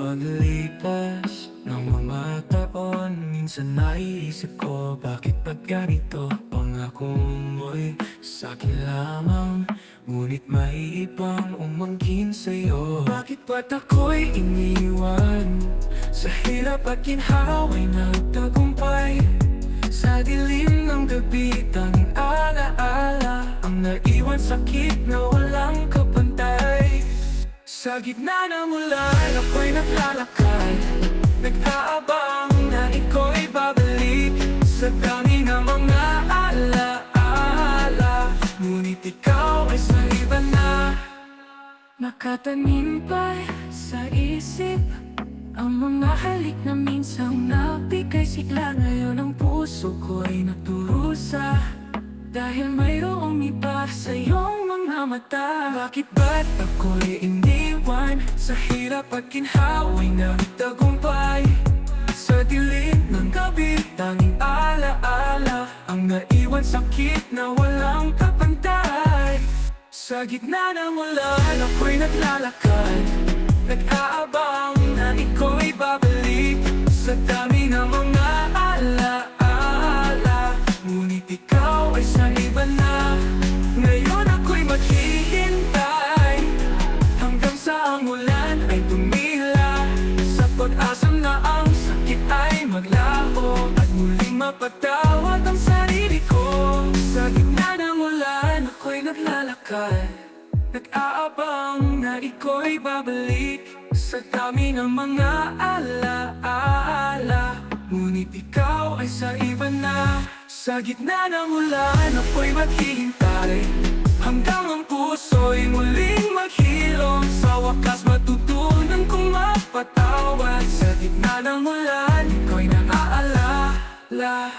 paglipas ng mga taon, minsan naiisip ko, bakit ba ganito? Pangako mo'y sa'kin lamang, ngunit may ibang umangkin sa'yo. Bakit ba't ako'y iniwan? Sa hirap at ginhawa'y nagtagumpay. Sa dilim ng gabi, tanging alaala ang naiwan, sakit na walang kapantay. Sa gitna ng ulan, ako'y naglalakad, nag-aabang na ikaw'y babalik. Sa dami ng mga alaala, ngunit ikaw ay sa iba na. Nakatanim pa sa isip ang mga halik na minsang nabigay sigla. Ngayon ang puso ko ay naturusa, dahil mayroong iba sa iyong mga mata. Bakit ba't ako'y iniwan? Sa hirap at ginhawa'y nagtagumpay. Sa dilim ng gabi, tanging alaala ang naiwan, sakit na walang kapantay. Sa gitna ng ulan, ako'y naglalakad, nag-aabang na ikaw'y babalik. Sa dami ng mga alaala, ngunit ikaw ay sa iba na. Ngayon ako'y maghihintay hanggang sa ang ulan ay tumila, sa pag-asang na ang sakit ay maglaho at muling mapatawad ang sarili ko. Sa gitna ng ulan, ako'y naglalakad, nag-aabang na ikaw'y babalik. Sa dami ng mga alaala, ngunit ikaw ay sa iba na. Sa gitna ng ulan, ako'y maghihintay hanggang ang puso'y muling maghilom. Sa wakas matutunan kong mapatawad. Sa gitna ng ulan, ikaw'y naaalala.